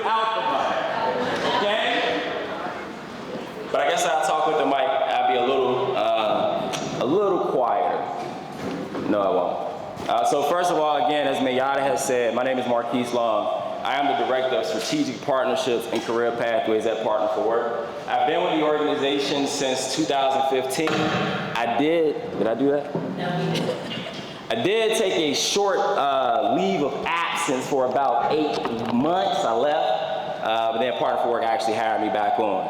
without the mic. Okay? But I guess I'll talk with the mic. I'll be a little quieter. No, I won't. So first of all, again, as Mayada has said, my name is Marquise Long. I am the Director of Strategic Partnerships and Career Pathways at Partner for Work. I've been with the organization since 2015. Did I do that? No, we didn't. I did take a short leave of absence for about 8 months. I left, but then Partner for Work actually hired me back on.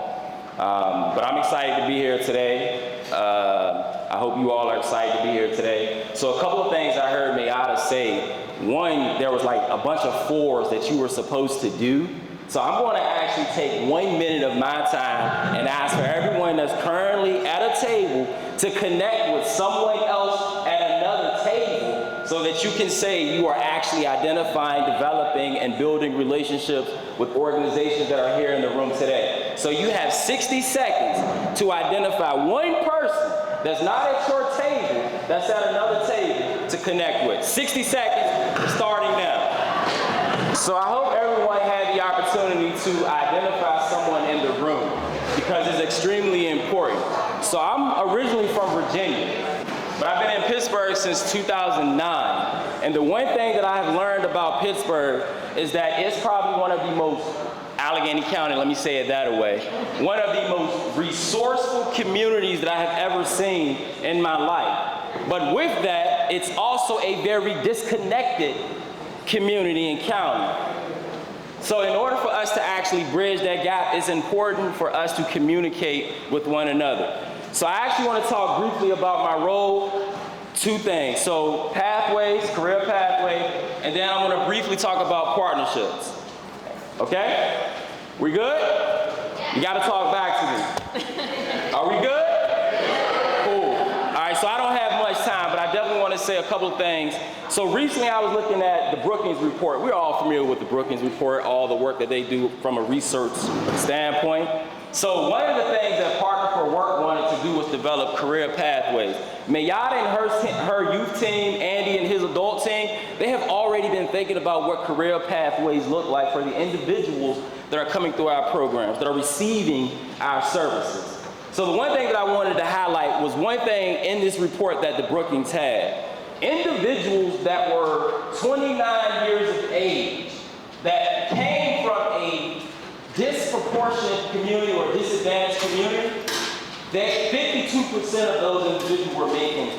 But I'm excited to be here today. I hope you all are excited to be here today. So a couple of things I heard Mayada say. One, there was like a bunch of fours that you were supposed to do. So I'm going to actually take 1 minute of my time and ask for everyone that's currently at a table to connect with someone else at another table so that you can say you are actually identifying, developing, and building relationships with organizations that are here in the room today. So you have 60 seconds to identify one person that's not at your table, that's at another table to connect with. 60 seconds, starting now. So I hope everyone had the opportunity to identify someone in the room because it's extremely important. So I'm originally from Virginia, but I've been in Pittsburgh since 2009. And the one thing that I have learned about Pittsburgh is that it's probably one of the most, Allegheny County, let me say it that way, one of the most resourceful communities that I have ever seen in my life. But with that, it's also a very disconnected community and county. So in order for us to actually bridge that gap, it's important for us to communicate with one another. So I actually want to talk briefly about my role, 2 things. So pathways, career pathway, and then I'm going to briefly talk about partnerships. Okay? We good? You got to talk back to me. Are we good? Cool. All right, so I don't have much time, but I definitely want to say a couple of things. So recently I was looking at the Brookings Report. We're all familiar with the Brookings Report, all the work that they do from a research standpoint. So one of the things that Partner for Work wanted to do was develop career pathways. Mayada and her youth team, Andy and his adult team, they have already been thinking about what career pathways look like for the individuals that are coming through our programs, that are receiving our services. So the one thing that I wanted to highlight was one thing in this report that the Brookings had. Individuals that were 29 years of age that came from a disproportionate community or disadvantaged community, that 52% of those individuals were making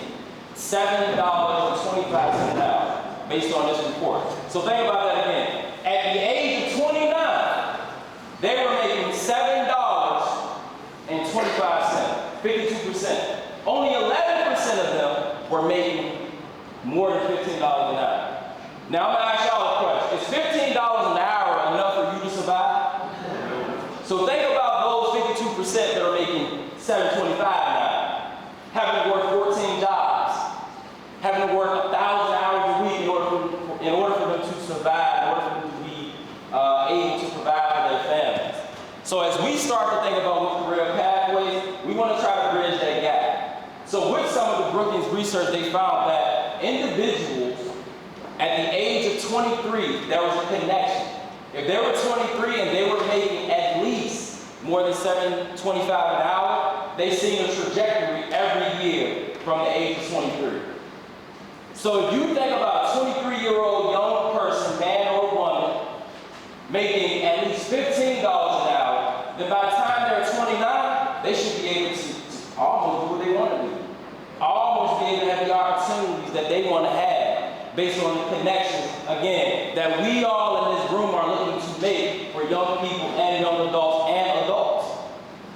$7.25 an hour based on this report. So think about that again. At the age of 29, they were making $7.25, 52%. Only 11% of them were making more than $15 an hour. Now I'm gonna ask y'all a question. Is $15 an hour enough for you to survive? So think about those 52% that are making $7.25 an hour, having to work 14 jobs, having to work 1,000 hours a week in order for them to survive, in order for them to be able to provide for their families. So as we start to think about what career pathways, we want to try to bridge that gap. So with some of the Brookings research, they found that individuals at the age of 23, there was a connection. If they were 23 and they were making at least more than $7.25 an hour, they seen a trajectory every year from the age of 23. So if you think about a 23-year-old young person, man or woman, making at least $15 an hour, then by the time they're 29, they should be able to almost do what they want to do. Almost be able to have the opportunities that they want to have based on the connections, again, that we all in this room are looking to make for young people and young adults,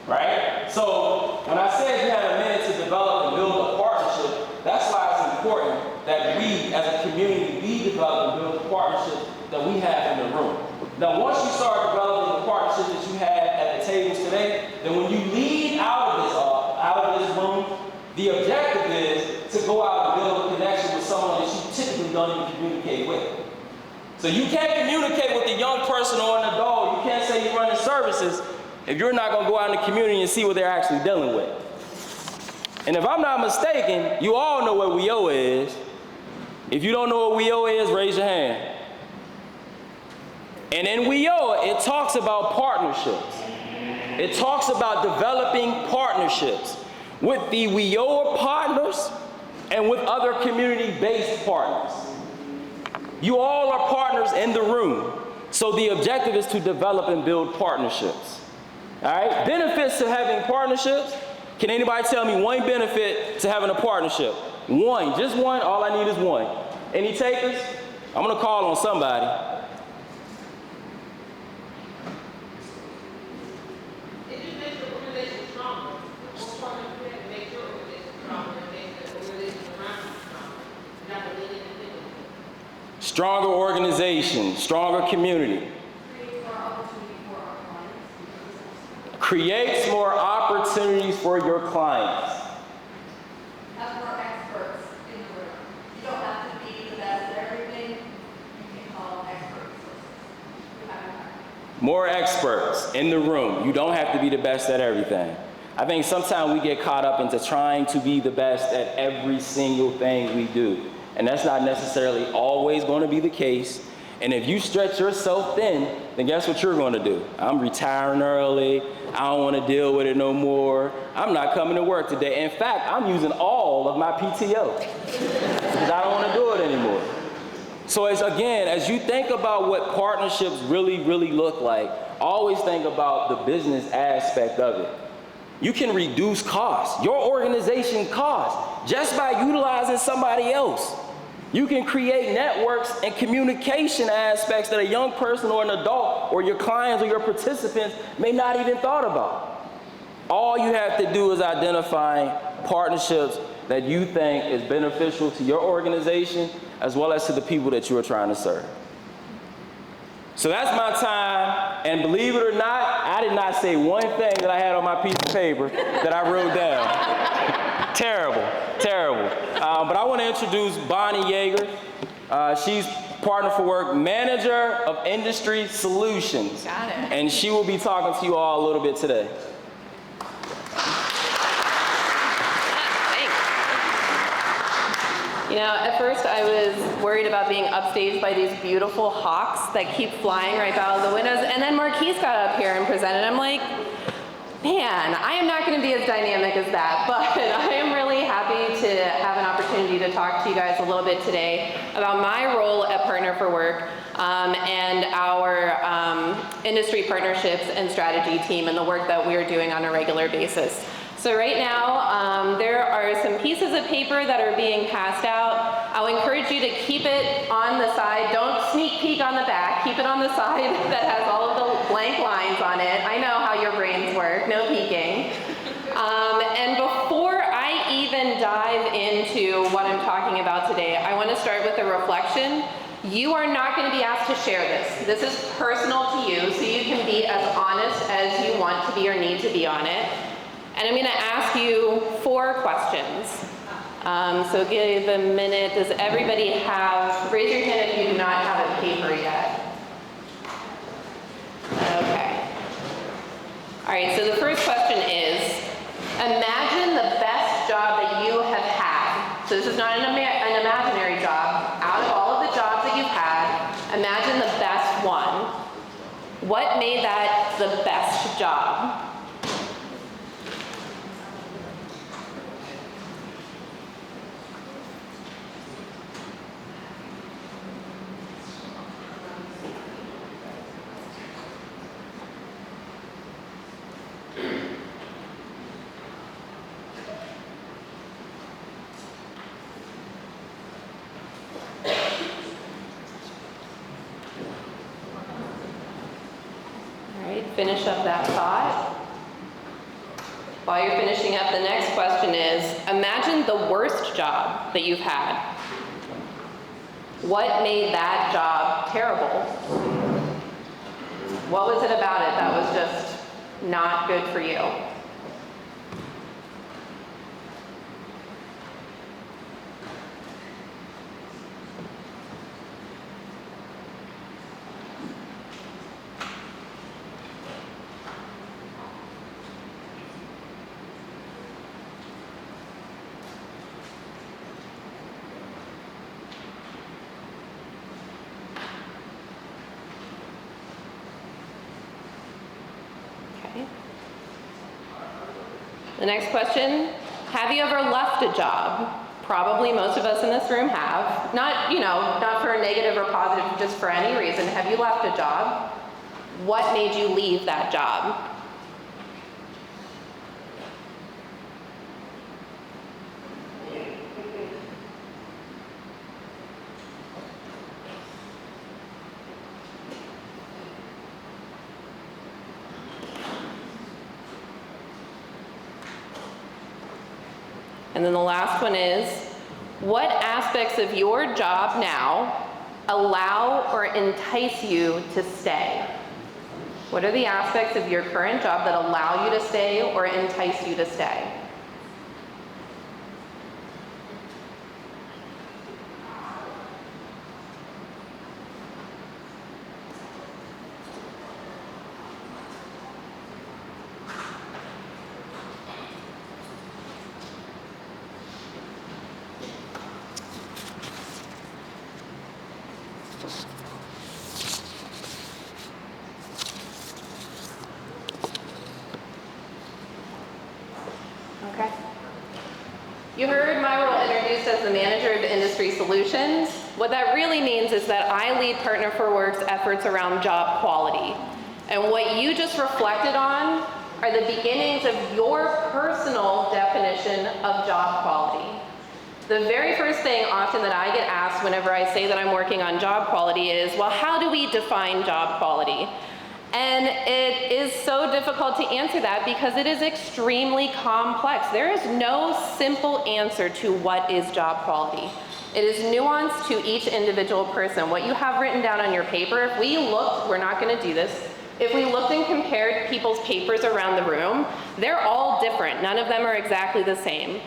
right? So when I said you had a minute to develop and build a partnership, that's why it's important that we, as a community, we develop and build the partnership that we have in the room. Now, once you start developing the partnership that you have at the tables today, then when you leave out of this room, the objective is to go out and build a connection with someone that you typically don't even communicate with. So you can't communicate with a young person or an adult. You can't say you're running services if you're not going to go out in the community and see what they're actually dealing with. And if I'm not mistaken, you all know what WIOA is. If you don't know what WIOA is, raise your hand. And in WIOA, it it talks about partnerships. It talks about developing partnerships with the WIOA partners and with other community-based partners. You all are partners in the room, so the objective is to develop and build partnerships. All right? Benefits to having partnerships. Can anybody tell me one benefit to having a partnership? One, just one, all I need is one. Any takers? I'm gonna call on somebody. It just makes your organization stronger. More partners you have to make your organization stronger and make the organization around you stronger. You have to lean independently. Stronger organization, stronger community. Creates more opportunities for your clients. Have more experts in the room. You don't have to be the best at everything. You can call experts. More experts in the room. You don't have to be the best at everything. I think sometimes we get caught up into trying to be the best at every single thing we do. And that's not necessarily always going to be the case. And if you stretch yourself thin, then guess what you're going to do? I'm retiring early. I don't want to deal with it no more. I'm not coming to work today. In fact, I'm using all of my PTO because I don't want to do it anymore. So as you think about what partnerships really, really look like, always think about the business aspect of it. You can reduce costs, your organization costs, just by utilizing somebody else. You can create networks and communication aspects that a young person or an adult or your clients or your participants may not even thought about. All you have to do is identify partnerships that you think is beneficial to your organization as well as to the people that you are trying to serve. So that's my time, and believe it or not, I did not say one thing that I had on my piece of paper that I wrote down. Terrible, terrible. But I want to introduce Bonnie Yeager. She's Partner for Work Manager of Industry Solutions. Got it. And she will be talking to you all a little bit today. You know, at first I was worried about being upstaged by these beautiful hawks that keep flying right out of the windows, and then Marquise got up here and presented. I'm like, man, I am not going to be as dynamic as that, but I am really happy to have an opportunity to talk to you guys a little bit today about my role at Partner for Work and our industry partnerships and strategy team and the work that we're doing on a regular basis. So right now, there are some pieces of paper that are being passed out. I'll encourage you to keep it on the side. Don't sneak peek on the back. Keep it on the side that has all of the blank lines on it. I know how your brains work, no peeking. And before I even dive into what I'm talking about today, I want to start with a reflection. You are not going to be asked to share this. This is personal to you, so you can be as honest as you want to be or need to be on it. And I'm going to ask you 4 questions. So give a minute. Does everybody have, raise your hand if you do not have a paper yet. Okay. All right, so the first question is, imagine the best job that you have had. So this is not an imaginary job. Out of all of the jobs that you've had, imagine the best one. What made that the best job? Finish up that thought. While you're finishing up, the next question is, imagine the worst job that you've had. What made that job terrible? What was it about it that was just not good for you? The next question, have you ever left a job? Probably most of us in this room have. Not, not for a negative or positive, just for any reason. Have you left a job? What made you leave that job? And then the last one is, what aspects of your job now allow or entice you to stay? What are the aspects of your current job that allow you to stay or entice you to stay? Okay. You heard my role introduced as the manager of industry solutions. What that really means is that I lead Partner for Work's efforts around job quality. And what you just reflected on are the beginnings of your personal definition of job quality. The very first thing often that I get asked whenever I say that I'm working on job quality is, well, how do we define job quality? And it is so difficult to answer that because it is extremely complex. There is no simple answer to what is job quality. It is nuanced to each individual person. What you have written down on your paper, if we looked, we're not going to do this, if we looked and compared people's papers around the room, they're all different. None of them are exactly the same.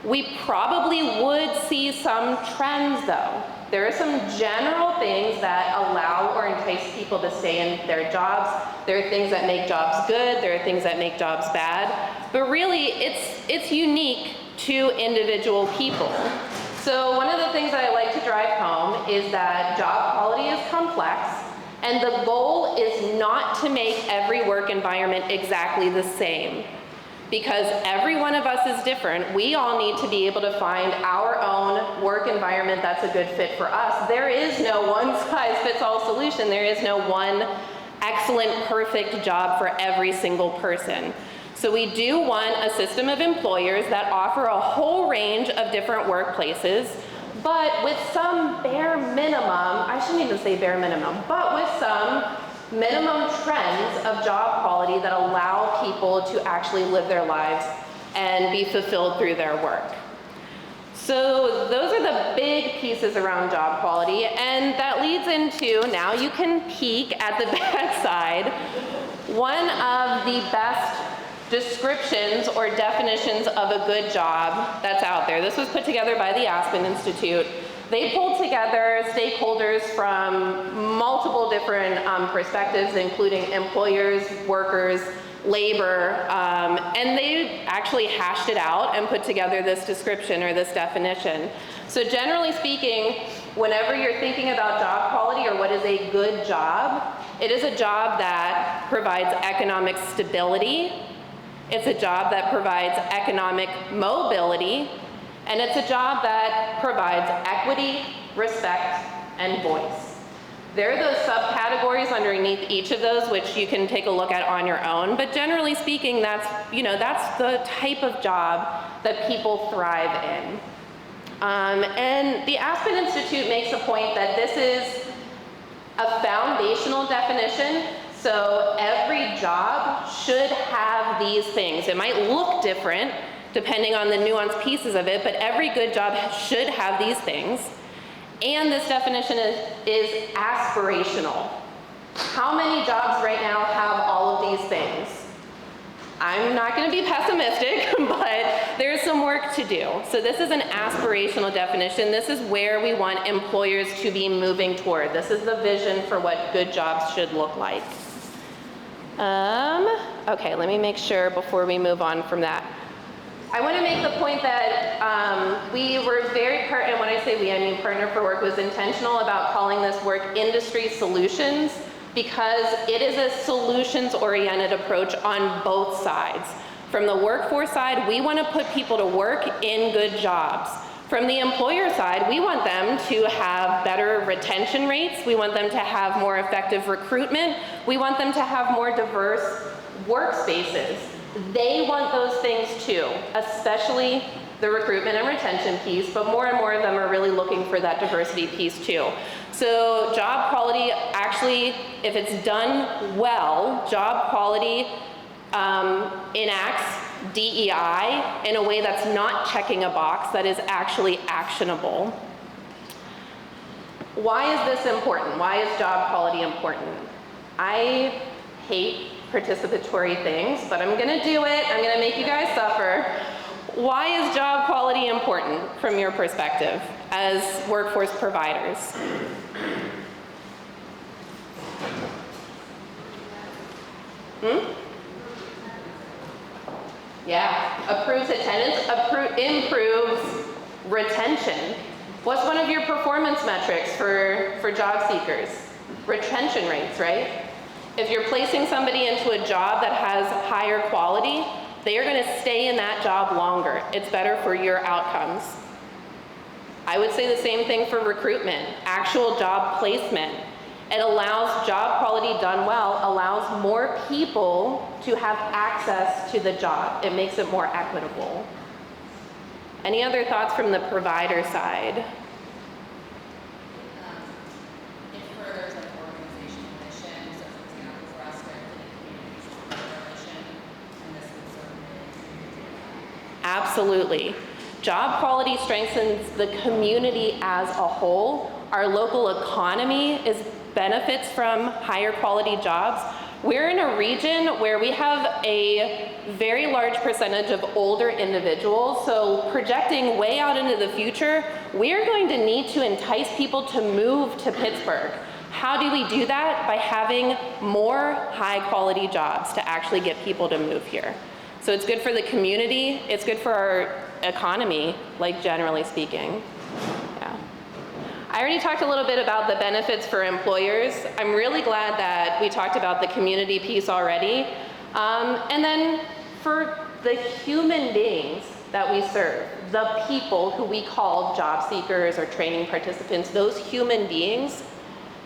We probably would see some trends though. There are some general things that allow or entice people to stay in their jobs. There are things that make jobs good, there are things that make jobs bad, but really it's unique to individual people. So one of the things that I like to drive home is that job quality is complex, and the goal is not to make every work environment exactly the same. Because every one of us is different, we all need to be able to find our own work environment that's a good fit for us. There is no one-size-fits-all solution. There is no one excellent, perfect job for every single person. So we do want a system of employers that offer a whole range of different workplaces, but with some bare minimum, I shouldn't even say bare minimum, but with some minimum trends of job quality that allow people to actually live their lives and be fulfilled through their work. So those are the big pieces around job quality, and that leads into, now you can peek at the backside, one of the best descriptions or definitions of a good job that's out there. This was put together by the Aspen Institute. They pulled together stakeholders from multiple different perspectives, including employers, workers, labor, and they actually hashed it out and put together this description or this definition. So generally speaking, whenever you're thinking about job quality or what is a good job, it is a job that provides economic stability, it's a job that provides economic mobility, and it's a job that provides equity, respect, and voice. There are those subcategories underneath each of those which you can take a look at on your own, but generally speaking, that's the type of job that people thrive in. And the Aspen Institute makes a point that this is a foundational definition, so every job should have these things. It might look different, depending on the nuanced pieces of it, but every good job should have these things. And this definition is aspirational. How many jobs right now have all of these things? I'm not going to be pessimistic, but there's some work to do. So this is an aspirational definition. This is where we want employers to be moving toward. This is the vision for what good jobs should look like. Okay, let me make sure before we move on from that. I want to make the point that we were very and when I say we, I mean Partner for Work was intentional about calling this work industry solutions because it is a solutions-oriented approach on both sides. From the workforce side, we want to put people to work in good jobs. From the employer side, we want them to have better retention rates. We want them to have more effective recruitment. We want them to have more diverse workspaces. They want those things too, especially the recruitment and retention piece, but more and more of them are really looking for that diversity piece too. So job quality, actually, if it's done well, job quality enacts DEI in a way that's not checking a box, that is actually actionable. Why is this important? Why is job quality important? I hate participatory things, but I'm gonna do it. I'm gonna make you guys suffer. Why is job quality important from your perspective as workforce providers? Yeah, improves attendance, improves retention. What's one of your performance metrics for job seekers? Retention rates, right? If you're placing somebody into a job that has higher quality, they are going to stay in that job longer. It's better for your outcomes. I would say the same thing for recruitment, actual job placement. It allows job quality done well, allows more people to have access to the job. It makes it more equitable. Any other thoughts from the provider side? It furthers like organizational mission. So for example, for us, we're in communities on our mission, and this would certainly do that. Absolutely. Job quality strengthens the community as a whole. Our local economy benefits from higher quality jobs. We're in a region where we have a very large percentage of older individuals, so projecting way out into the future, we're going to need to entice people to move to Pittsburgh. How do we do that? By having more high quality jobs to actually get people to move here. So it's good for the community, it's good for our economy, like generally speaking. Yeah. I already talked a little bit about the benefits for employers. I'm really glad that we talked about the community piece already. And then for the human beings that we serve, the people who we call job seekers or training participants, those human beings,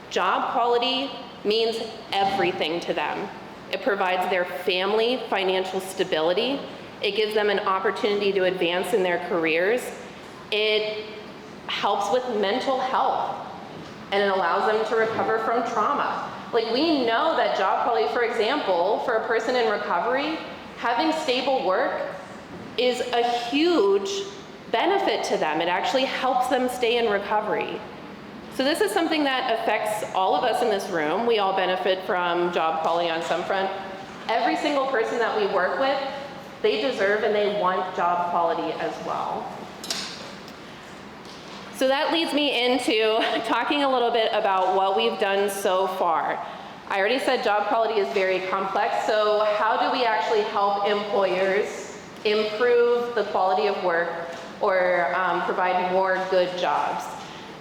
job quality means everything to them. It provides their family financial stability. It gives them an opportunity to advance in their careers. It helps with mental health, and it allows them to recover from trauma. Like, we know that job quality, for example, for a person in recovery, having stable work is a huge benefit to them. It actually helps them stay in recovery. So this is something that affects all of us in this room. We all benefit from job quality on some front. Every single person that we work with, they deserve and they want job quality as well. So that leads me into talking a little bit about what we've done so far. I already said job quality is very complex, so how do we actually help employers improve the quality of work or provide more good jobs?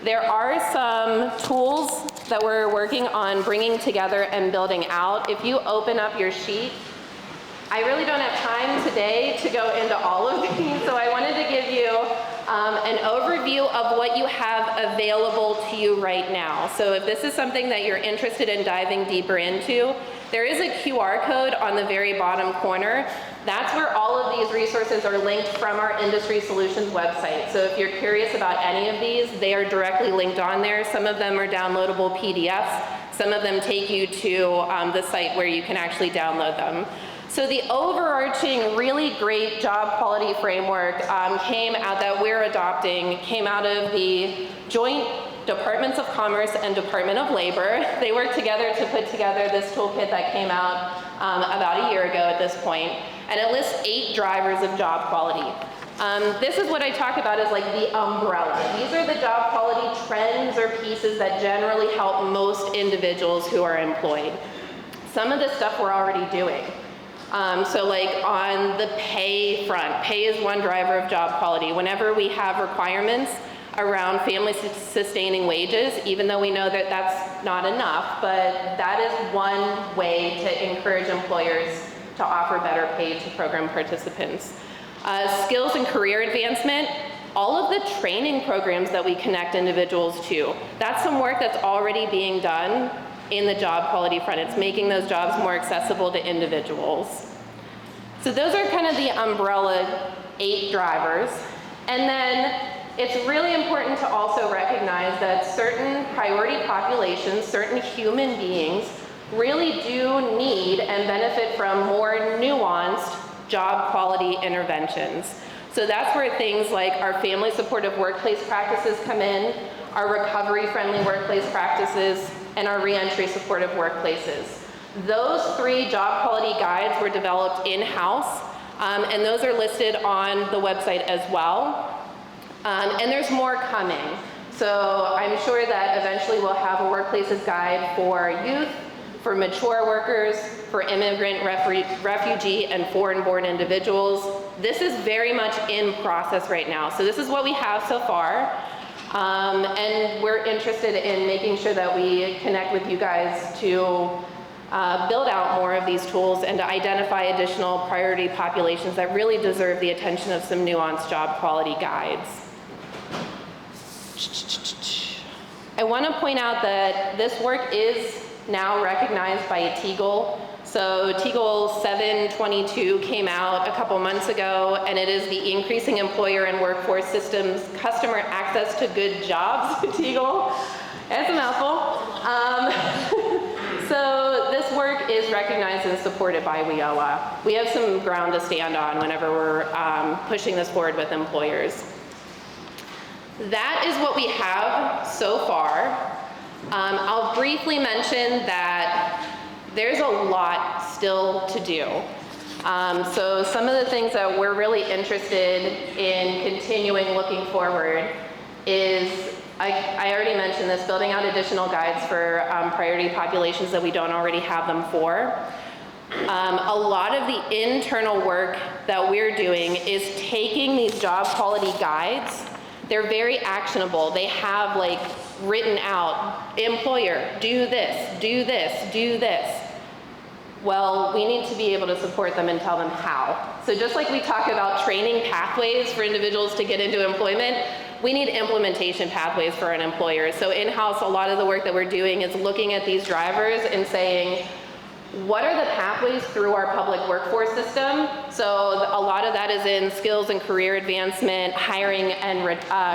There are some tools that we're working on bringing together and building out. If you open up your sheet, I really don't have time today to go into all of these, so I wanted to give you an overview of what you have available to you right now. So if this is something that you're interested in diving deeper into, there is a QR code on the very bottom corner. That's where all of these resources are linked from our Industry Solutions website. So if you're curious about any of these, they are directly linked on there. Some of them are downloadable PDFs. Some of them take you to the site where you can actually download them. So the overarching really great job quality framework came out of the joint Departments of Commerce and Department of Labor. They worked together to put together this toolkit that came out about a year ago at this point, and it lists 8 drivers of job quality. This is what I talk about as like the umbrella. These are the job quality trends or pieces that generally help most individuals who are employed. Some of this stuff we're already doing. So like on the pay front, pay is one driver of job quality. Whenever we have requirements around family sustaining wages, even though we know that that's not enough, but that is one way to encourage employers to offer better pay to program participants. Skills and career advancement, all of the training programs that we connect individuals to, that's some work that's already being done in the job quality front. It's making those jobs more accessible to individuals. So those are kind of the umbrella 8 drivers. And then it's really important to also recognize that certain priority populations, certain human beings, really do need and benefit from more nuanced job quality interventions. So that's where things like our family supportive workplace practices come in, our recovery friendly workplace practices, and our reentry supportive workplaces. Those 3 job quality guides were developed in-house, and those are listed on the website as well. And there's more coming. So I'm sure that eventually we'll have a workplaces guide for youth, for mature workers, for immigrant, refugee, and foreign-born individuals. This is very much in process right now. So this is what we have so far. And we're interested in making sure that we connect with you guys to build out more of these tools and to identify additional priority populations that really deserve the attention of some nuanced job quality guides. I want to point out that this work is now recognized by TEGLE. So TEGLE 722 came out a couple months ago, and it is the Increasing Employer and Workforce Systems Customer Access to Good Jobs, TEGLE. It's a mouthful. So this work is recognized and supported by WIOA. We have some ground to stand on whenever we're pushing this forward with employers. That is what we have so far. I'll briefly mention that there's a lot still to do. So some of the things that we're really interested in continuing looking forward is, I already mentioned this, building out additional guides for priority populations that we don't already have them for. A lot of the internal work that we're doing is taking these job quality guides. They're very actionable. They have like written out, employer, do this, do this, do this. Well, we need to be able to support them and tell them how. So just like we talk about training pathways for individuals to get into employment, we need implementation pathways for an employer. So in-house, a lot of the work that we're doing is looking at these drivers and saying, what are the pathways through our public workforce system? So a lot of that is in skills and career advancement, hiring and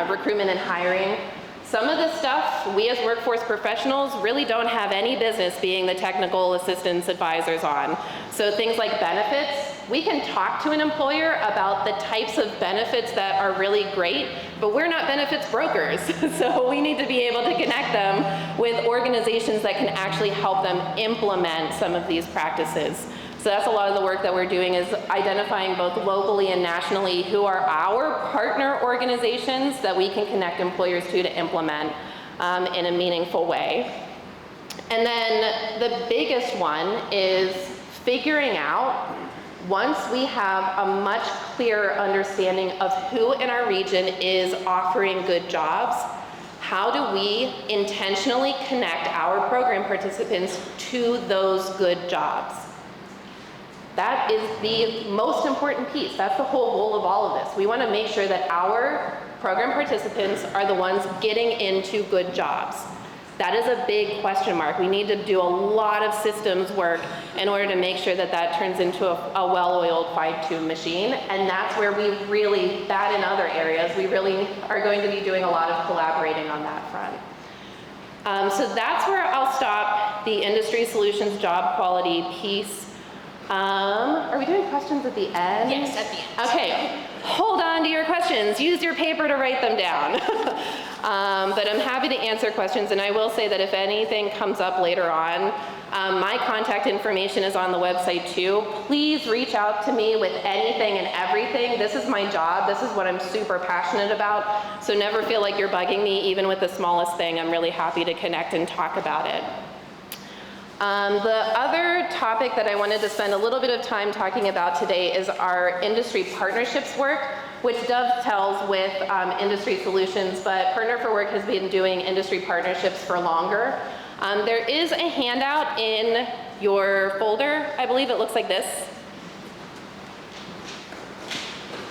recruitment and hiring. Some of this stuff, we as workforce professionals really don't have any business being the technical assistance advisors on. So things like benefits, we can talk to an employer about the types of benefits that are really great, but we're not benefits brokers. So we need to be able to connect them with organizations that can actually help them implement some of these practices. So that's a lot of the work that we're doing, is identifying both locally and nationally who are our partner organizations that we can connect employers to implement in a meaningful way. And then the biggest one is figuring out, once we have a much clearer understanding of who in our region is offering good jobs, how do we intentionally connect our program participants to those good jobs? That is the most important piece. That's the whole goal of all of this. We want to make sure that our program participants are the ones getting into good jobs. That is a big question mark. We need to do a lot of systems work in order to make sure that that turns into a well-oiled fine-tuned machine. And that's where we really, that in other areas, we really are going to be doing a lot of collaborating on that front. So that's where I'll stop the industry solutions job quality piece. Are we doing questions at the end? Yes, at the end. Okay, hold on to your questions. Use your paper to write them down. But I'm happy to answer questions, and I will say that if anything comes up later on, my contact information is on the website too. Please reach out to me with anything and everything. This is my job. This is what I'm super passionate about. So never feel like you're bugging me, even with the smallest thing. I'm really happy to connect and talk about it. The other topic that I wanted to spend a little bit of time talking about today is our industry partnerships work, which dovetails with industry solutions, but Partner for Work has been doing industry partnerships for longer. There is a handout in your folder. I believe it looks like this.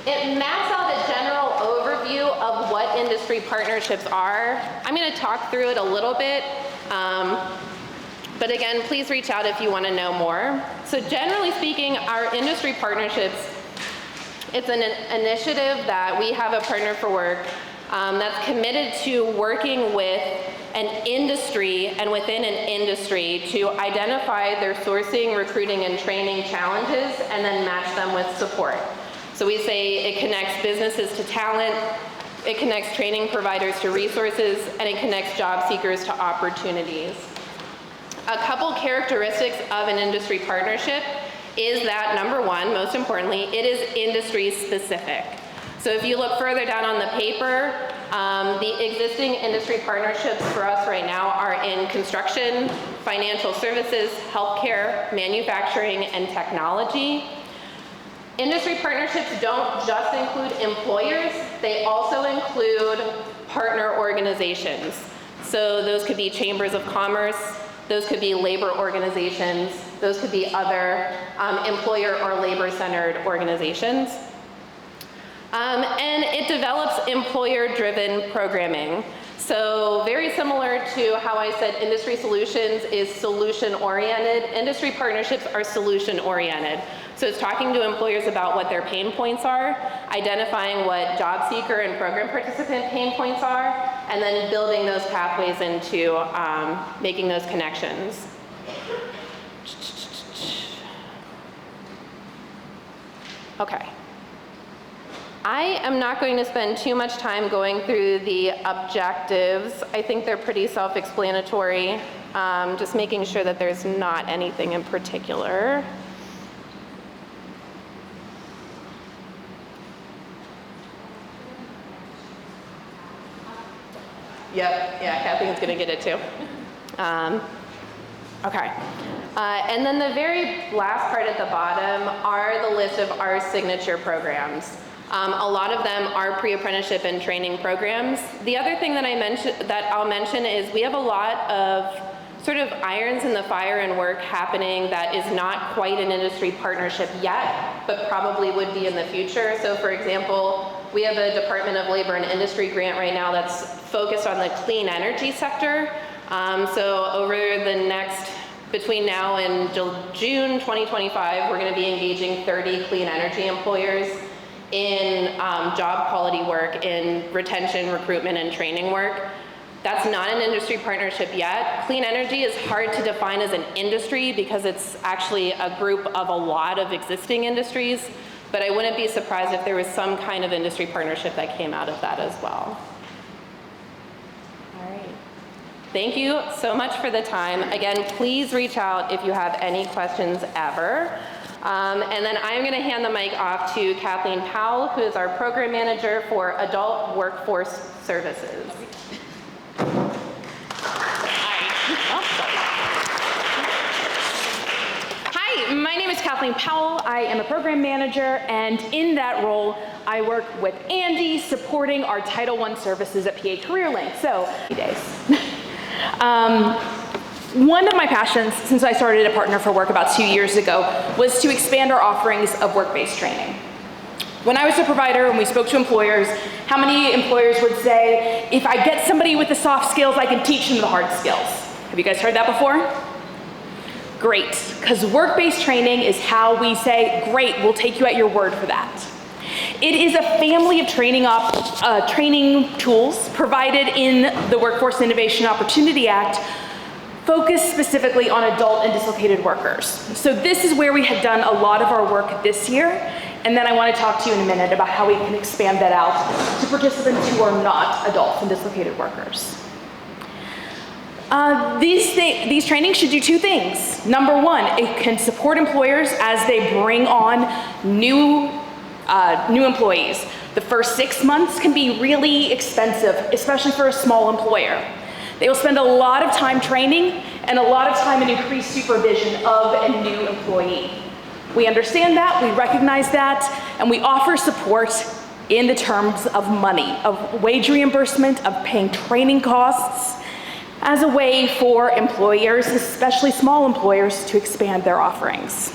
It maps out a general overview of what industry partnerships are. I'm going to talk through it a little bit, but again, please reach out if you want to know more. So generally speaking, our industry partnerships, it's an initiative that we have at Partner for Work that's committed to working with an industry and within an industry to identify their sourcing, recruiting, and training challenges and then match them with support. So we say it connects businesses to talent, it connects training providers to resources, and it connects job seekers to opportunities. A couple characteristics of an industry partnership is that, number one, most importantly, it is industry specific. So if you look further down on the paper, the existing industry partnerships for us right now are in construction, financial services, healthcare, manufacturing, and technology. Industry partnerships don't just include employers, they also include partner organizations. So those could be chambers of commerce, those could be labor organizations, those could be other employer or labor-centered organizations. And it develops employer-driven programming. So very similar to how I said industry solutions is solution-oriented, industry partnerships are solution-oriented. So it's talking to employers about what their pain points are, identifying what job seeker and program participant pain points are, and then building those pathways into making those connections. Okay. I am not going to spend too much time going through the objectives. I think they're pretty self-explanatory, just making sure that there's not anything in particular. Yep, yeah, Kathleen's gonna get it too. Okay. And then the very last part at the bottom are the list of our signature programs. A lot of them are pre-apprenticeship and training programs. The other thing that I'll mention is we have a lot of sort of irons in the fire and work happening that is not quite an industry partnership yet, but probably would be in the future. So for example, we have a Department of Labor and Industry grant right now that's focused on the clean energy sector. So over the next, between now and June 2025, we're gonna be engaging 30 clean energy employers in job quality work, in retention, recruitment, and training work. That's not an industry partnership yet. Clean energy is hard to define as an industry because it's actually a group of a lot of existing industries, but I wouldn't be surprised if there was some kind of industry partnership that came out of that as well. All right. Thank you so much for the time. Again, please reach out if you have any questions ever. And then I'm going to hand the mic off to Kathleen Powell, who is our program manager for Adult Workforce Services. Hi, my name is Kathleen Powell. I am a program manager, and in that role, I work with Andy supporting our Title I services at PA CareerLink. So, days. One of my passions since I started at Partner for Work about 2 years ago was to expand our offerings of work-based training. When I was a provider and we spoke to employers, how many employers would say, if I get somebody with the soft skills, I can teach them the hard skills? Have you guys heard that before? Great, because work-based training is how we say, great, we'll take you at your word for that. It is a family of training tools provided in the Workforce Innovation Opportunity Act focused specifically on adult and dislocated workers. So this is where we have done a lot of our work this year, and then I want to talk to you in a minute about how we can expand that out to participants who are not adults and dislocated workers. These trainings should do two things. Number one, it can support employers as they bring on new employees. The first 6 months can be really expensive, especially for a small employer. They will spend a lot of time training and a lot of time in increased supervision of a new employee. We understand that, we recognize that, and we offer support in the terms of money, of wage reimbursement, of paying training costs, as a way for employers, especially small employers, to expand their offerings.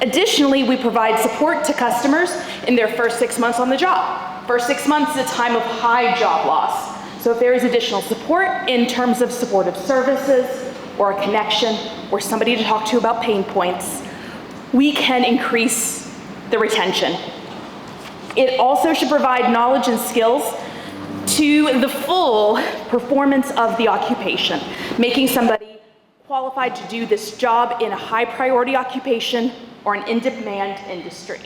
Additionally, we provide support to customers in their first 6 months on the job. First 6 months is a time of high job loss. So if there is additional support in terms of supportive services or a connection or somebody to talk to about pain points, we can increase the retention. It also should provide knowledge and skills to the full performance of the occupation, making somebody qualified to do this job in a high priority occupation or an in-demand industry.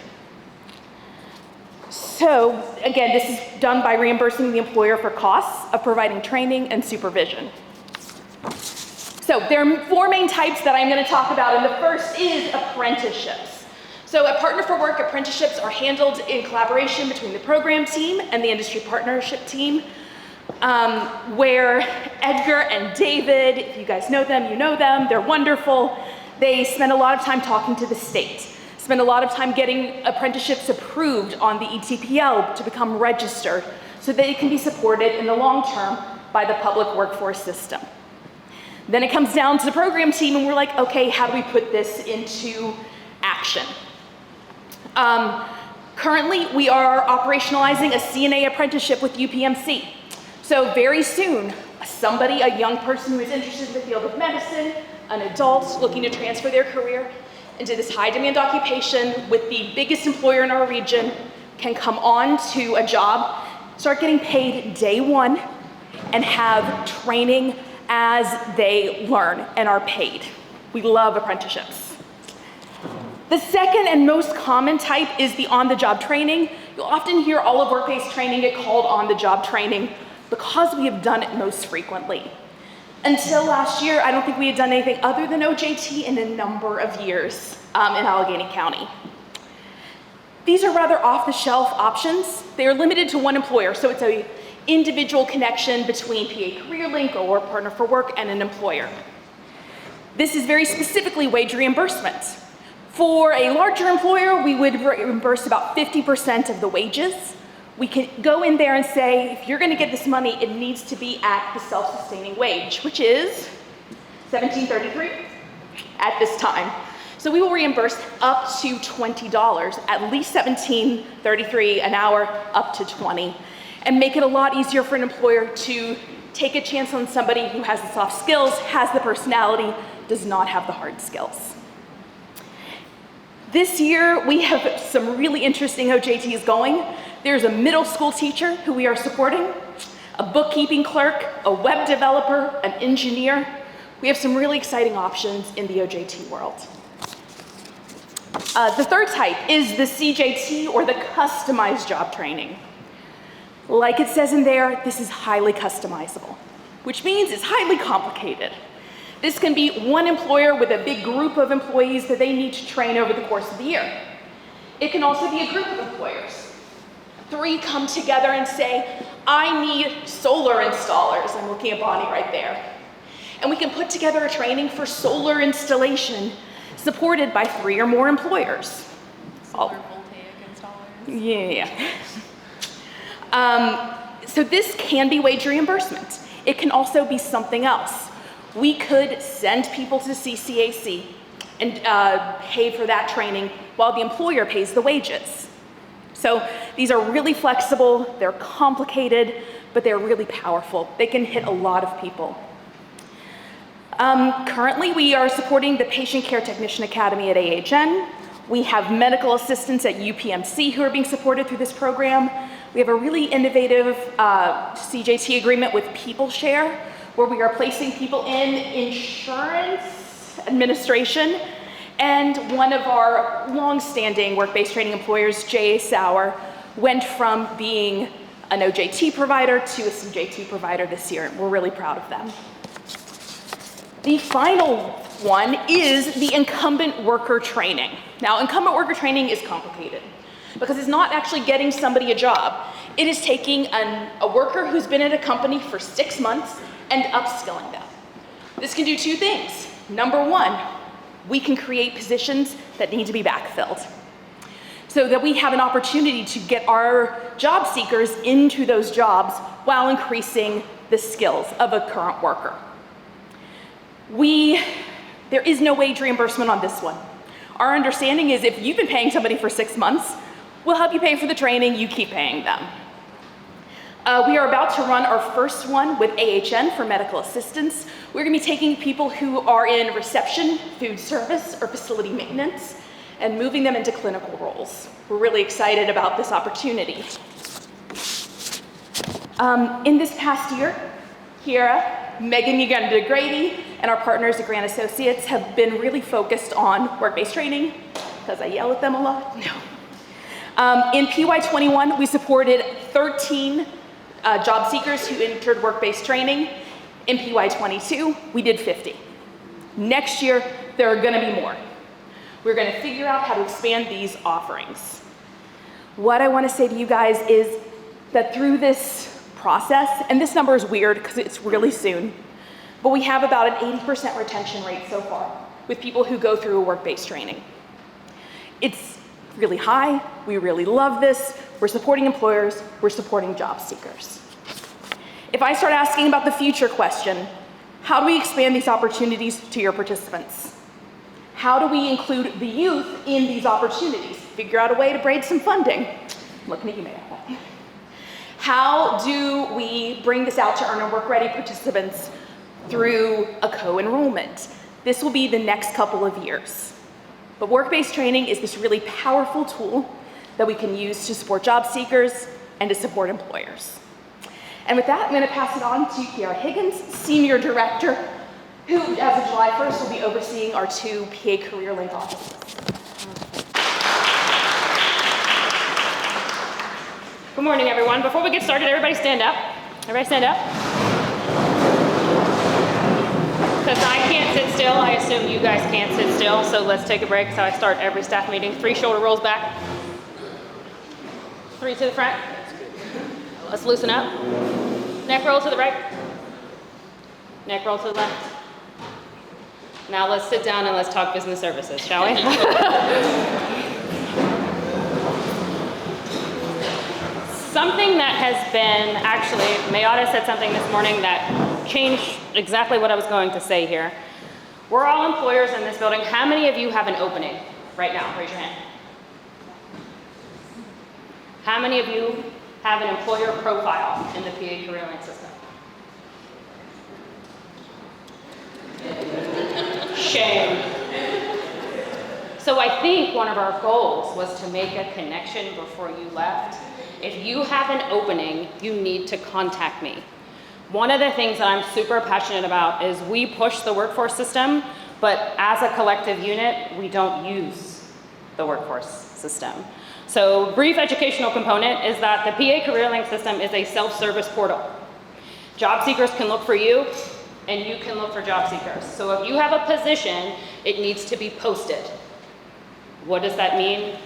So again, this is done by reimbursing the employer for costs of providing training and supervision. So there are 4 main types that I'm going to talk about, and the first is apprenticeships. So at Partner for Work, apprenticeships are handled in collaboration between the program team and the industry partnership team, where Edgar and David, if you guys know them, you know them, they're wonderful. They spend a lot of time talking to the state, spend a lot of time getting apprenticeships approved on the ETPL to become registered so they can be supported in the long term by the public workforce system. Then it comes down to the program team and we're like, okay, how do we put this into action? Currently, we are operationalizing a CNA apprenticeship with UPMC. So very soon, somebody, a young person who is interested in the field of medicine, an adult looking to transfer their career into this high demand occupation with the biggest employer in our region can come on to a job, start getting paid day 1, and have training as they learn and are paid. We love apprenticeships. The second and most common type is the on-the-job training. You'll often hear all of work-based training get called on-the-job training because we have done it most frequently. Until last year, I don't think we had done anything other than OJT in a number of years in Allegheny County. These are rather off-the-shelf options. They are limited to one employer, so it's an individual connection between PA CareerLink or Partner for Work and an employer. This is very specifically wage reimbursement. For a larger employer, we would reimburse about 50% of the wages. We can go in there and say, if you're gonna get this money, it needs to be at the self-sustaining wage, which is $17.33 at this time. So we will reimburse up to $20, at least $17.33 an hour, up to $20, and make it a lot easier for an employer to take a chance on somebody who has the soft skills, has the personality, does not have the hard skills. This year, we have some really interesting OJTs going. There's a middle school teacher who we are supporting, a bookkeeping clerk, a web developer, an engineer. We have some really exciting options in the OJT world. The third type is the CJT, or the customized job training. Like it says in there, this is highly customizable, which means it's highly complicated. This can be one employer with a big group of employees that they need to train over the course of the year. It can also be a group of employers. 3 come together and say, I need solar installers. I'm looking at Bonnie right there. And we can put together a training for solar installation supported by 3 or more employers. Solar voltaic installers. Yeah. So this can be wage reimbursement. It can also be something else. We could send people to CCAC and pay for that training while the employer pays the wages. So these are really flexible, they're complicated, but they're really powerful. They can hit a lot of people. Currently, we are supporting the Patient Care Technician Academy at AHN. We have medical assistants at UPMC who are being supported through this program. We have a really innovative CJT agreement with PeopleShare, where we are placing people in insurance administration. And one of our long-standing work-based training employers, J.A. Sauer, went from being an OJT provider to a CJT provider this year. We're really proud of them. The final one is the incumbent worker training. Now, incumbent worker training is complicated because it's not actually getting somebody a job. It is taking a worker who's been at a company for 6 months and upskilling them. This can do 2 things. Number 1, we can create positions that need to be backfilled so that we have an opportunity to get our job seekers into those jobs while increasing the skills of a current worker. There is no wage reimbursement on this one. Our understanding is if you've been paying somebody for 6 months, we'll help you pay for the training, you keep paying them. We are about to run our first one with AHN for medical assistants. We're gonna be taking people who are in reception, food service, or facility maintenance, and moving them into clinical roles. We're really excited about this opportunity. In this past year, Kiera, Megan Uganda-Grady, and our partners at Grant Associates have been really focused on work-based training, because I yell at them a lot. No. In PY21, we supported 13 job seekers who entered work-based training. In PY22, we did 50. Next year, there are gonna be more. We're gonna figure out how to expand these offerings. What I wanna say to you guys is that through this process, and this number is weird because it's really soon, but we have about an 80% retention rate so far with people who go through a work-based training. It's really high, we really love this, we're supporting employers, we're supporting job seekers. If I start asking about the future question, how do we expand these opportunities to your participants? How do we include the youth in these opportunities? Figure out a way to braid some funding. I'm looking at you, Mayor. How do we bring this out to earn and work ready participants through a co-enrollment? This will be the next couple of years. But work-based training is this really powerful tool that we can use to support job seekers and to support employers. And with that, I'm gonna pass it on to Kiara Higgins, Senior Director, who as of July 1st will be overseeing our 2 PA Career Link offices. Good morning, everyone. Before we get started, everybody stand up. Everybody stand up. Because I can't sit still, I assume you guys can't sit still, so let's take a break. So I start every staff meeting. 3 shoulder rolls back. 3 to the front. Let's loosen up. Neck roll to the right. Neck roll to the left. Now let's sit down and let's talk business services, shall we? Something that has been, actually, Mayada said something this morning that changed exactly what I was going to say here. We're all employers in this building. How many of you have an opening right now? Raise your hand. How many of you have an employer profile in the PA Career Link system? Shame. So I think one of our goals was to make a connection before you left. If you have an opening, you need to contact me. One of the things that I'm super passionate about is we push the workforce system, but as a collective unit, we don't use the workforce system. So brief educational component is that the PA Career Link system is a self-service portal. Job seekers can look for you, and you can look for job seekers. So if you have a position, it needs to be posted. What does that mean?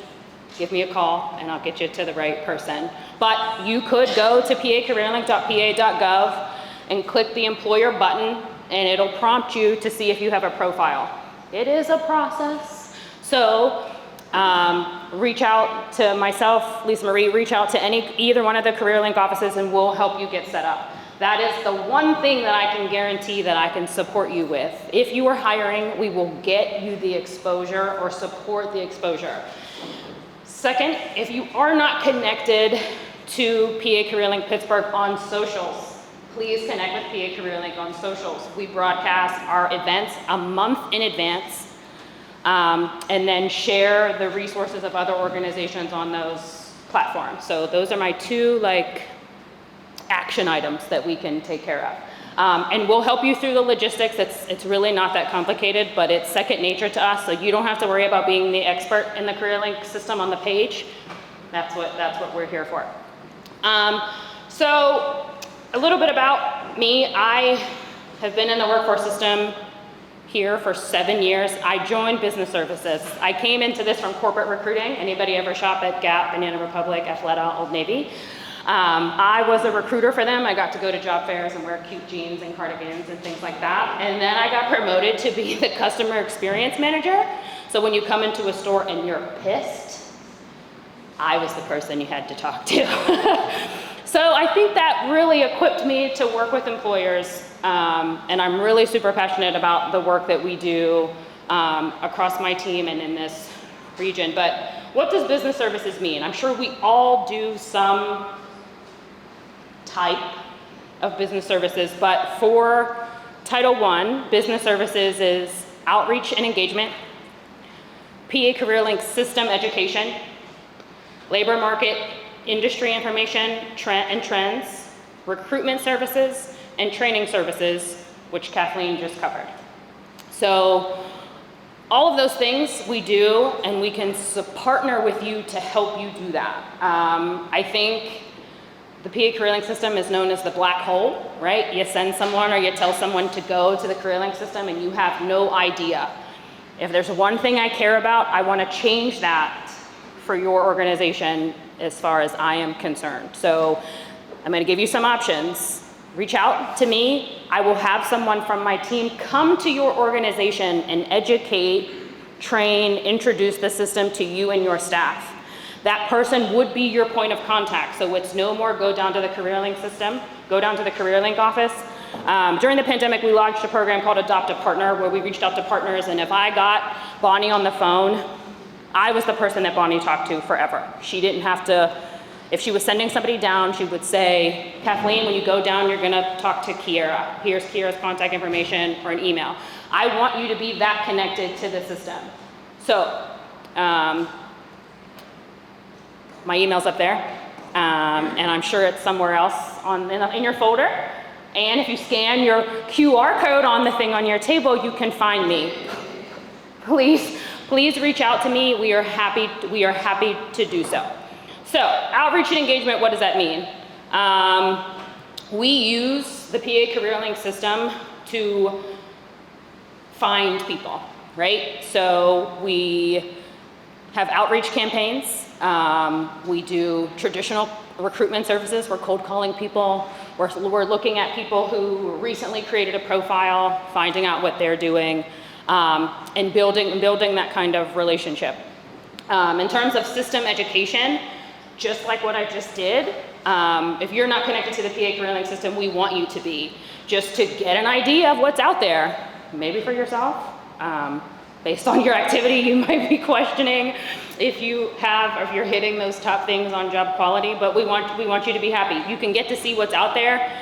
Give me a call and I'll get you to the right person. But you could go to pacareerlink.pa.gov and click the employer button and it'll prompt you to see if you have a profile. It is a process. So reach out to myself, Lisa Marie, reach out to either one of the CareerLink offices and we'll help you get set up. That is the one thing that I can guarantee that I can support you with. If you are hiring, we will get you the exposure or support the exposure. Second, if you are not connected to PA CareerLink Pittsburgh on socials, please connect with PA CareerLink on socials. We broadcast our events a month in advance and then share the resources of other organizations on those platforms. So those are my 2 action items that we can take care of. And we'll help you through the logistics. It's really not that complicated, but it's second nature to us, so you don't have to worry about being the expert in the CareerLink system on the page. That's what we're here for. So a little bit about me. I have been in the workforce system here for 7 years. I joined business services. I came into this from corporate recruiting. Anybody ever shop at Gap, Banana Republic, Athleta, Old Navy? I was a recruiter for them. I got to go to job fairs and wear cute jeans and cardigans and things like that. And then I got promoted to be the customer experience manager. So when you come into a store and you're pissed, I was the person you had to talk to. So I think that really equipped me to work with employers. And I'm really super passionate about the work that we do across my team and in this region. But what does business services mean? I'm sure we all do some type of business services, but for Title I, business services is outreach and engagement, PA CareerLink system education, labor market industry information and trends, recruitment services, and training services, which Kathleen just covered. So all of those things we do, and we can partner with you to help you do that. I think the PA CareerLink system is known as the black hole, right? You send someone or you tell someone to go to the CareerLink system and you have no idea. If there's one thing I care about, I want to change that for your organization as far as I am concerned. So I'm going to give you some options. Reach out to me. I will have someone from my team come to your organization and educate, train, introduce the system to you and your staff. That person would be your point of contact. So it's no more go down to the CareerLink system, go down to the CareerLink office. During the pandemic, we launched a program called Adopt a Partner, where we reached out to partners, and if I got Bonnie on the phone, I was the person that Bonnie talked to forever. She didn't have to, if she was sending somebody down, she would say, Kathleen, when you go down, you're gonna talk to Kiera. Here's Kiera's contact information or an email. I want you to be that connected to the system. So, my email's up there, and I'm sure it's somewhere else in your folder. And if you scan your QR code on the thing on your table, you can find me. Please reach out to me. We are happy to do so. So, outreach and engagement, what does that mean? We use the PA CareerLink system to find people, right? So we have outreach campaigns. We do traditional recruitment services. We're cold calling people. We're looking at people who recently created a profile, finding out what they're doing, and building that kind of relationship. In terms of system education, just like what I just did, if you're not connected to the PA CareerLink system, we want you to be, just to get an idea of what's out there, maybe for yourself. Based on your activity, you might be questioning if you're hitting those top things on job quality, but we want you to be happy. You can get to see what's out there,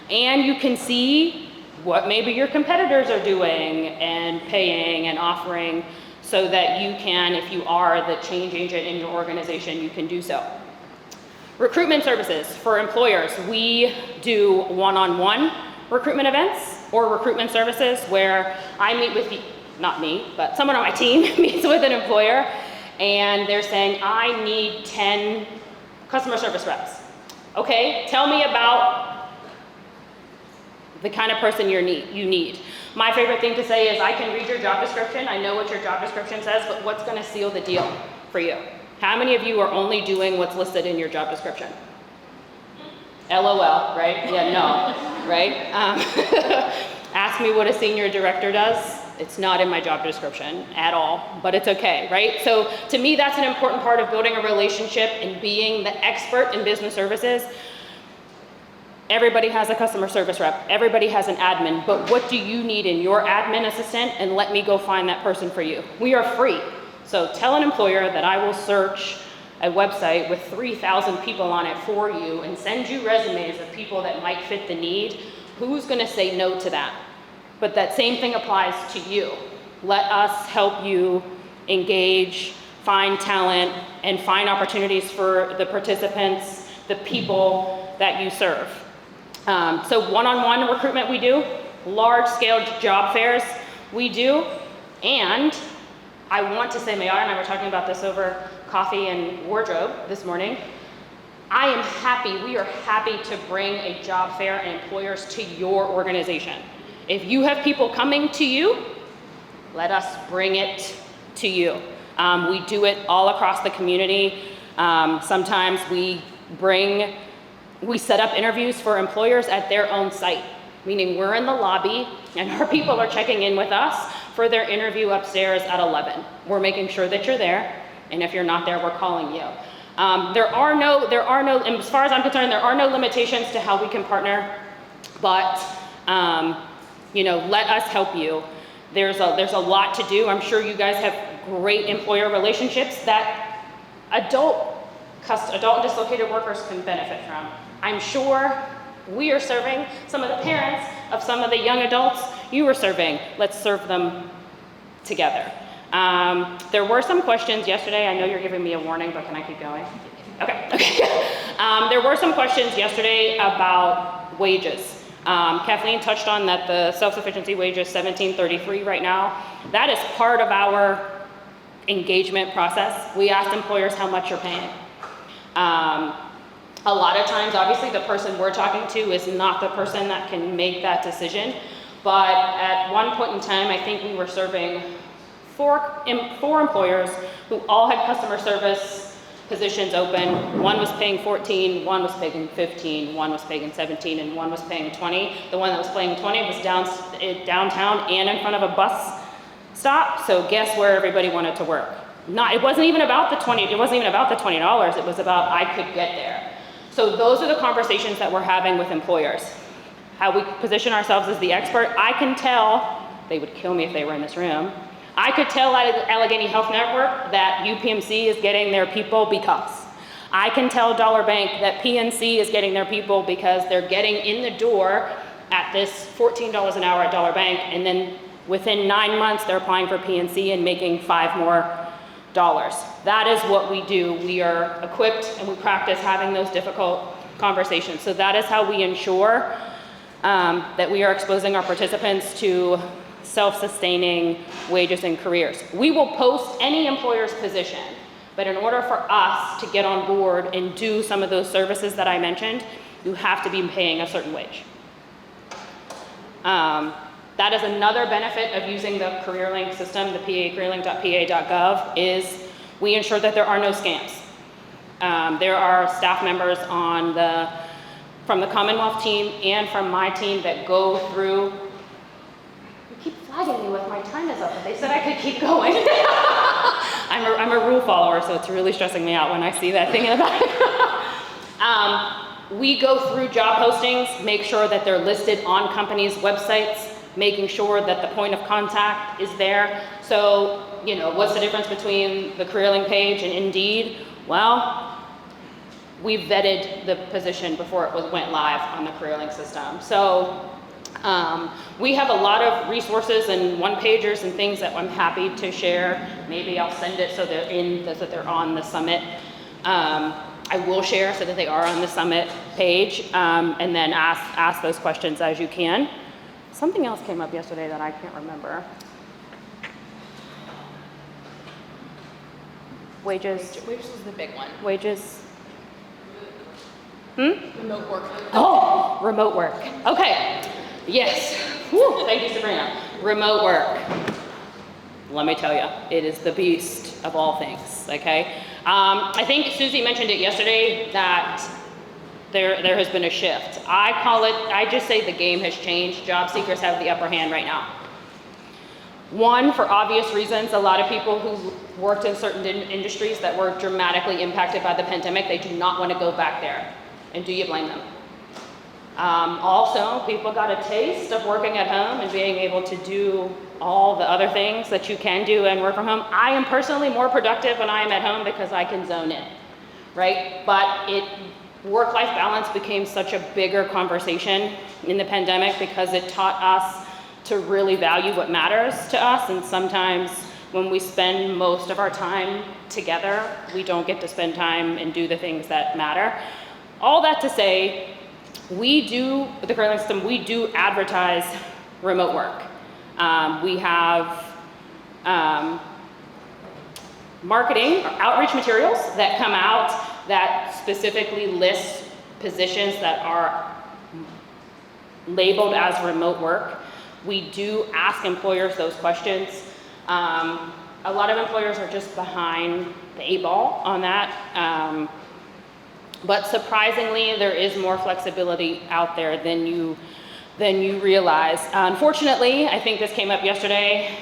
and you can see what maybe your competitors are doing and paying and offering, so that you can, if you are the change agent in your organization, you can do so. Recruitment services for employers. We do one-on-one recruitment events or recruitment services where I meet with not me, but someone on my team meets with an employer, and they're saying, I need 10 customer service reps. Okay, tell me about the kind of person you need. My favorite thing to say is, I can read your job description, I know what your job description says, but what's gonna seal the deal for you? How many of you are only doing what's listed in your job description? LOL, right? Yeah, no, right? Ask me what a senior director does. It's not in my job description at all, but it's okay, right? So to me, that's an important part of building a relationship and being the expert in business services. Everybody has a customer service rep. Everybody has an admin, but what do you need in your admin assistant? And let me go find that person for you. We are free. So tell an employer that I will search a website with 3,000 people on it for you and send you resumes of people that might fit the need. Who's gonna say no to that? But that same thing applies to you. Let us help you engage, find talent, and find opportunities for the participants, the people that you serve. So one-on-one recruitment we do, large-scale job fairs we do, and I want to say, Mayar and I were talking about this over coffee and wardrobe this morning. We are happy to bring a job fair and employers to your organization. If you have people coming to you, let us bring it to you. We do it all across the community. Sometimes we set up interviews for employers at their own site, meaning we're in the lobby and our people are checking in with us for their interview upstairs at 11. We're making sure that you're there, and if you're not there, we're calling you. There are no, and as far as I'm concerned, there are no limitations to how we can partner, but let us help you. There's a lot to do. I'm sure you guys have great employer relationships that adult dislocated workers can benefit from. I'm sure we are serving some of the parents of some of the young adults you were serving. Let's serve them together. There were some questions yesterday. I know you're giving me a warning, but can I keep going? Okay. There were some questions yesterday about wages. Kathleen touched on that the self-sufficiency wage is $17.33 right now. That is part of our engagement process. We asked employers how much you're paying. A lot of times, obviously, the person we're talking to is not the person that can make that decision. But at one point in time, I think we were serving four employers who all had customer service positions open. One was paying 14, one was paying 15, one was paying 17, and one was paying 20. The one that was paying 20 was downtown and in front of a bus stop. So guess where everybody wanted to work? It wasn't even about the $20. It was about I could get there. So those are the conversations that we're having with employers. How we position ourselves as the expert. I can tell, they would kill me if they were in this room. I could tell at Allegheny Health Network that UPMC is getting their people because. I can tell Dollar Bank that PNC is getting their people because they're getting in the door at this $14 an hour at Dollar Bank, and then within 9 months they're applying for PNC and making $5 more. That is what we do. We are equipped and we practice having those difficult conversations. So that is how we ensure that we are exposing our participants to self-sustaining wages and careers. We will post any employer's position, but in order for us to get on board and do some of those services that I mentioned, you have to be paying a certain wage. That is another benefit of using the CareerLink system, the careerlink.pa.gov, is we ensure that there are no scams. There are staff members from the Commonwealth team and from my team that go through. You keep flagging me with my time is up, but they said I could keep going. I'm a rule follower, so it's really stressing me out when I see that thing in the back. We go through job postings, make sure that they're listed on companies' websites, making sure that the point of contact is there. So, what's the difference between the CareerLink page and Indeed? Well, we vetted the position before it went live on the CareerLink system. So we have a lot of resources and one-pagers and things that I'm happy to share. Maybe I'll send it so they're on the summit. I will share so that they are on the summit page, and then ask those questions as you can. Something else came up yesterday that I can't remember. Wages. Wages was the big one. Wages. Remote work. Oh, remote work. Okay. Yes. Whew, thank you, Sabrina. Remote work. Let me tell you, it is the beast of all things, okay? I think Susie mentioned it yesterday that there has been a shift. I just say the game has changed. Job seekers have the upper hand right now. One, for obvious reasons, a lot of people who worked in certain industries that were dramatically impacted by the pandemic, they do not want to go back there. And do you blame them? Also, people got a taste of working at home and being able to do all the other things that you can do and work from home. I am personally more productive when I am at home because I can zone in, right? But work-life balance became such a bigger conversation in the pandemic because it taught us to really value what matters to us. And sometimes when we spend most of our time together, we don't get to spend time and do the things that matter. All that to say, with the CareerLink system, we do advertise remote work. We have marketing or outreach materials that come out that specifically list positions that are labeled as remote work. We do ask employers those questions. A lot of employers are just behind the 8 ball on that. But surprisingly, there is more flexibility out there than you realize. Unfortunately, I think this came up yesterday.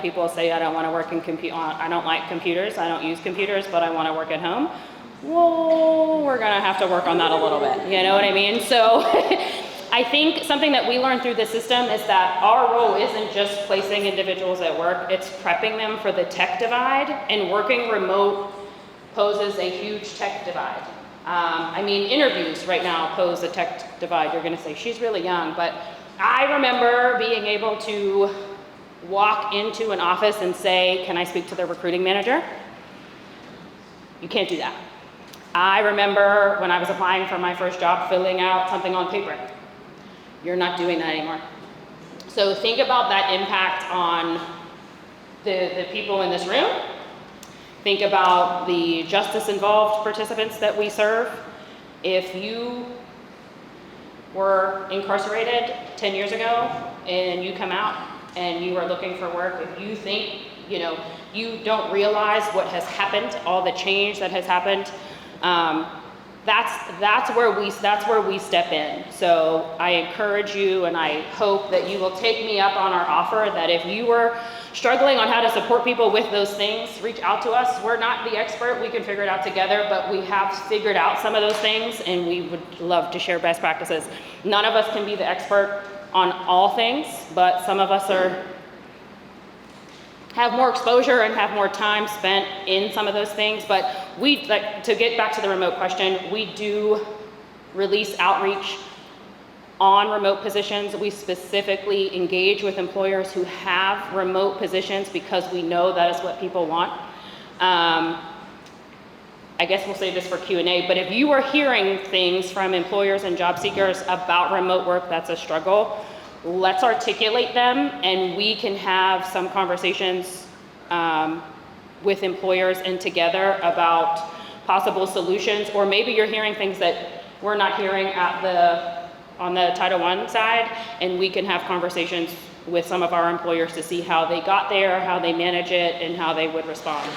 People say, I don't want to work I don't like computers, I don't use computers, but I want to work at home. Well, we're gonna have to work on that a little bit, you know what I mean? So I think something that we learned through the system is that our role isn't just placing individuals at work, it's prepping them for the tech divide, and working remote poses a huge tech divide. I mean, interviews right now pose a tech divide. You're gonna say, she's really young, but I remember being able to walk into an office and say, can I speak to the recruiting manager? You can't do that. I remember when I was applying for my first job, filling out something on paper. You're not doing that anymore. So think about that impact on the people in this room. Think about the justice-involved participants that we serve. If you were incarcerated 10 years ago and you come out and you are looking for work, if you think, you don't realize what has happened, all the change that has happened, that's where we step in. So I encourage you, and I hope that you will take me up on our offer that if you were struggling on how to support people with those things, reach out to us. We're not the expert, we can figure it out together, but we have figured out some of those things and we would love to share best practices. None of us can be the expert on all things, but some of us have more exposure and have more time spent in some of those things. But to get back to the remote question, we do release outreach on remote positions. We specifically engage with employers who have remote positions because we know that is what people want. I guess we'll save this for Q&A, but if you are hearing things from employers and job seekers about remote work that's a struggle, let's articulate them and we can have some conversations with employers and together about possible solutions. Or maybe you're hearing things that we're not hearing on the Title I side, and we can have conversations with some of our employers to see how they got there, how they manage it, and how they would respond.